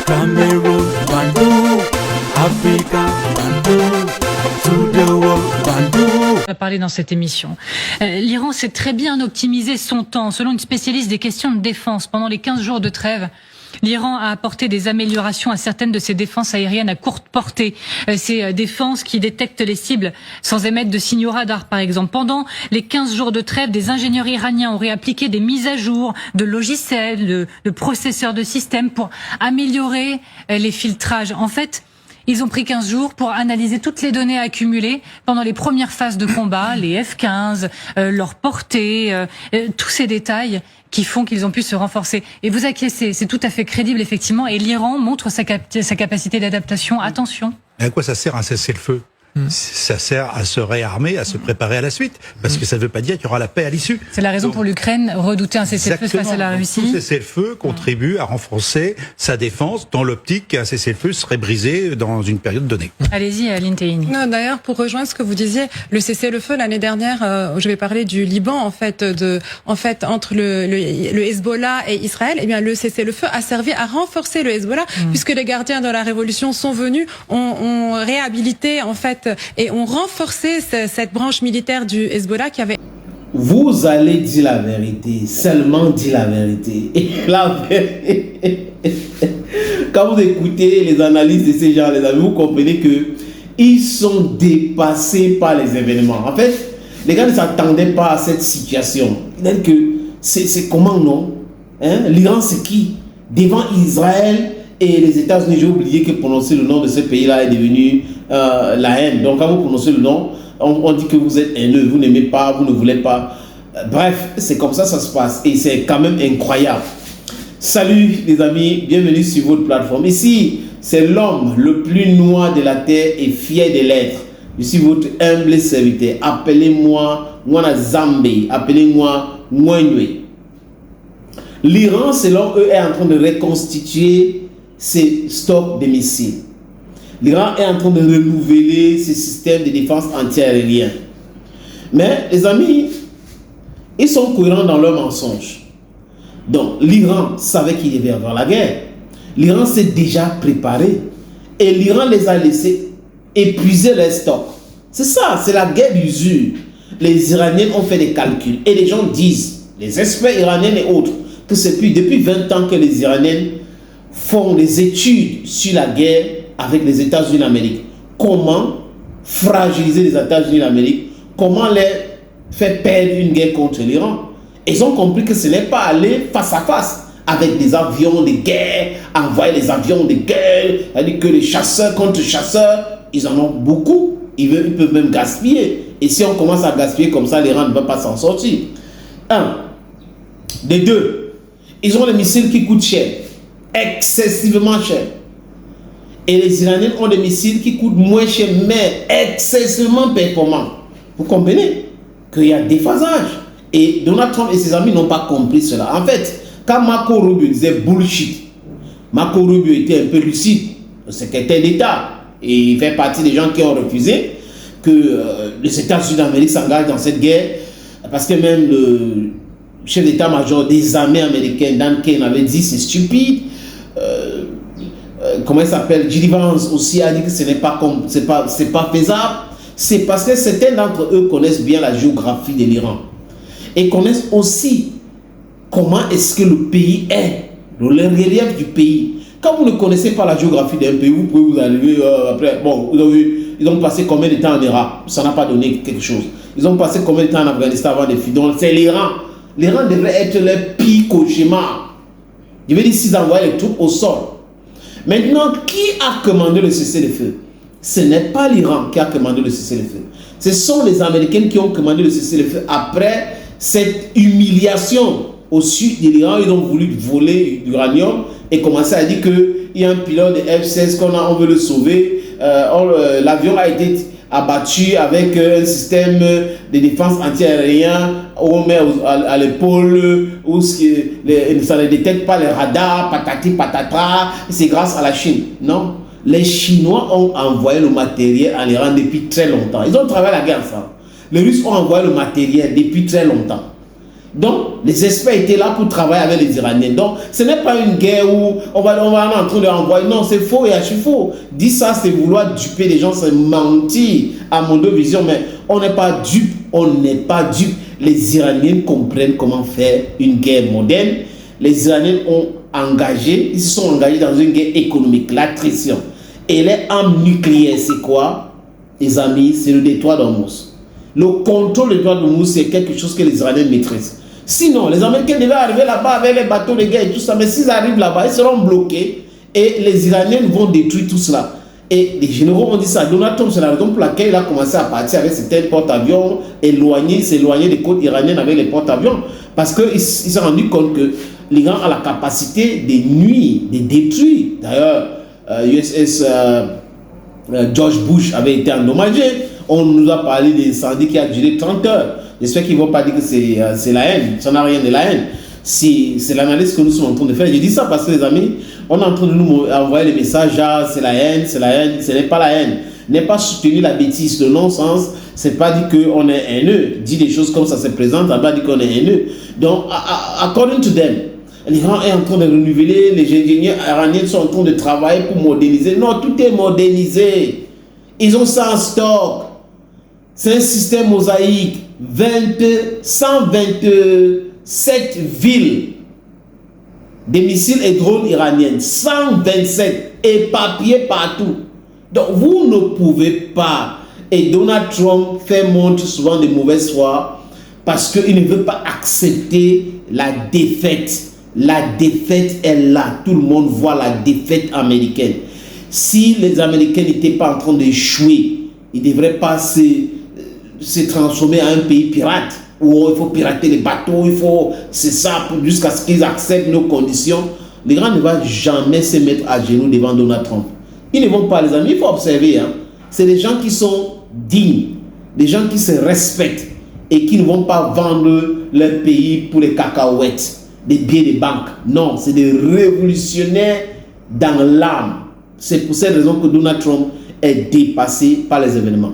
Cameroon, Bandung, Africa, Bandung, to the world, Bandung. On a parlé dans cette émission. L'Iran sait très bien optimiser son temps. Selon une spécialiste des questions de défense, pendant les 15 jours de trêve, l'Iran a apporté des améliorations à certaines de ses défenses aériennes à courte portée. Ces défenses qui détectent les cibles sans émettre de signaux radar, par exemple. Pendant les 15 jours de trêve, des ingénieurs iraniens auraient appliqué des mises à jour de logiciels, de processeurs de systèmes pour améliorer les filtrages. En fait, ils ont pris 15 jours pour analyser toutes les données accumulées pendant les premières phases de combat, les F-15, leur portée, tous ces détails qui font qu'ils ont pu se renforcer. Et vous acquiescez, c'est tout à fait crédible, effectivement, et l'Iran montre sa capacité d'adaptation. Attention. Mais à quoi ça sert un cessez-le-feu ? Ça sert à se réarmer, à se préparer à la suite, parce que ça ne veut pas dire qu'il y aura la paix à l'issue. C'est la raison pour l'Ukraine redouter un cessez-le-feu face à la Russie. Tout cessez-le-feu contribue à renforcer sa défense dans l'optique qu'un cessez-le-feu serait brisé dans une période donnée. Allez-y, Aline Théini. Non, d'ailleurs, pour rejoindre ce que vous disiez, le cessez-le-feu l'année dernière, je vais parler du Liban en fait, entre le Hezbollah et Israël. Eh bien, le cessez-le-feu a servi à renforcer le Hezbollah, puisque les gardiens de la révolution sont venus, ont réhabilité en fait et ont renforcé cette branche militaire du Hezbollah qui avait... Vous allez dire la vérité, seulement dire la vérité. Et la vérité, quand vous écoutez les analyses de ces gens, les amis, vous comprenez que ils sont dépassés par les événements. En fait, les gars ne s'attendaient pas à cette situation. C'est-à-dire que c'est comment, non, hein? L'Iran, c'est qui? Devant Israël et les États-Unis, j'ai oublié que prononcer le nom de ce pays-là est devenu la haine. Donc, quand vous prononcez le nom, on dit que vous êtes haineux, vous n'aimez pas, vous ne voulez pas. Bref, c'est comme ça se passe. Et c'est quand même incroyable. Salut les amis, bienvenue sur votre plateforme. Ici, c'est l'homme le plus noir de la terre et fier de l'être. Je suis votre humble serviteur. Appelez-moi Mwana Zambé, appelez-moi Mwenwe. L'Iran, selon eux, est en train de reconstituer ses stocks de missiles. L'Iran est en train de renouveler ses systèmes de défense antiaérienne. Mais les amis, ils sont cohérents dans leurs mensonges. Donc l'Iran savait qu'il devait y avoir la guerre. L'Iran s'est déjà préparé. Et l'Iran les a laissés épuiser leurs stocks. C'est ça, c'est la guerre d'usure. Les Iraniens ont fait des calculs. Et les gens disent, les experts iraniens et autres, que c'est depuis 20 ans que les Iraniens font des études sur la guerre avec les États-Unis d'Amérique. Comment fragiliser les États-Unis d'Amérique? Comment les faire perdre une guerre contre l'Iran? Ils ont compris que ce n'est pas aller face à face avec des avions de guerre, envoyer les avions de guerre, c'est-à-dire que les chasseurs contre chasseurs, ils en ont beaucoup. Ils peuvent même gaspiller. Et si on commence à gaspiller comme ça, l'Iran ne va pas s'en sortir. Un. Des deux, ils ont des missiles qui coûtent cher, excessivement cher. Et les Iraniens ont des missiles qui coûtent moins cher, mais excessivement performants. Vous comprenez qu'il y a déphasage. Et Donald Trump et ses amis n'ont pas compris cela. En fait, quand Marco Rubio disait bullshit, Marco Rubio était un peu lucide, le secrétaire d'État, et il fait partie des gens qui ont refusé que les États-Unis d'Amérique s'engagent dans cette guerre, parce que même le chef d'état-major des armées américaines, Dan Kane, avait dit c'est stupide. Comment il s'appelle, J.D. Vance aussi a dit que ce n'est pas faisable. C'est parce que certains d'entre eux connaissent bien la géographie de l'Iran et connaissent aussi comment est-ce que le pays est, le relief du pays. Quand vous ne connaissez pas la géographie d'un pays, vous pouvez vous arriver après. Bon, vous avez vu, ils ont passé combien de temps en Irak? Ça n'a pas donné quelque chose. Ils ont passé combien de temps en Afghanistan avant des filles? Donc c'est l'Iran. L'Iran devrait être le pire cauchemar. Je veux dire, s'ils envoient les troupes au sol. Maintenant, qui a commandé le cessez-le-feu? Ce n'est pas l'Iran qui a commandé le cessez-le-feu. Ce sont les Américains qui ont commandé le cessez-le-feu après cette humiliation au sud de l'Iran. Ils ont voulu voler l'uranium et commencer à dire qu'il y a un pilote de F-16 on veut le sauver. L'avion a été abattu avec un système de défense antiaérien où on met à l'épaule, où ça ne détecte pas les radars, patati patata, c'est grâce à la Chine. Non, les Chinois ont envoyé le matériel en Iran depuis très longtemps. Ils ont travaillé la guerre ensemble. Les Russes ont envoyé le matériel depuis très longtemps. Donc, les experts étaient là pour travailler avec les Iraniens. Donc, ce n'est pas une guerre où on va en train de renvoyer. Non, c'est faux et archi faux. Dire ça, c'est vouloir duper les gens, c'est mentir à mon vision. Mais on n'est pas dupe, on n'est pas dupe. Les Iraniens comprennent comment faire une guerre moderne. Les Iraniens ils se sont engagés dans une guerre économique, l'attrition. Et les armes nucléaires, c'est quoi? Les amis, c'est le détroit d'Ormuz. Le contrôle du détroit d'Ormuz, c'est quelque chose que les Iraniens maîtrisent. Sinon, les Américains devaient arriver là-bas avec les bateaux de guerre et tout ça, mais s'ils arrivent là-bas, ils seront bloqués et les Iraniens vont détruire tout cela. Et les généraux ont dit ça. Donald Trump, c'est la raison pour laquelle il a commencé à partir avec certains porte-avions, s'éloigner des côtes iraniennes avec les porte-avions, parce qu'il s'est rendu compte que l'Iran a la capacité de nuire, de détruire. D'ailleurs, USS George Bush avait été endommagé. On nous a parlé d'incendie qui a duré 30 heures. J'espère qu'ils ne vont pas dire que c'est la haine. Ça n'a rien de la haine. C'est l'analyse que nous sommes en train de faire. Je dis ça parce que les amis, on est en train de nous envoyer les messages, c'est la haine, ce n'est pas la haine. N'est pas soutenir la bêtise, le non-sens. C'est pas dire qu'on est haineux. Dit des choses comme ça se présente, ça ne veut pas dire qu'on est haineux. Donc, according to them, l'Iran est en train de renouveler, les ingénieurs iraniens sont en train de travailler pour moderniser. Non, tout est modernisé. Ils ont ça en stock. C'est un système mosaïque. 127 villes des missiles et drones iraniens. 127 éparpillés partout. Donc vous ne pouvez pas. Et Donald Trump fait montre souvent de mauvaise foi parce qu'il ne veut pas accepter la défaite. La défaite est là. Tout le monde voit la défaite américaine. Si les Américains n'étaient pas en train d'échouer, ils ne devraient pas se transformer en un pays pirate où il faut pirater les bateaux, c'est ça jusqu'à ce qu'ils acceptent nos conditions. L'Iran ne va jamais se mettre à genoux devant Donald Trump. Ils ne vont pas, les amis, il faut observer. C'est des gens qui sont dignes, des gens qui se respectent et qui ne vont pas vendre leur pays pour les cacahuètes, des billets de banque. Non, c'est des révolutionnaires dans l'âme. C'est pour cette raison que Donald Trump est dépassé par les événements.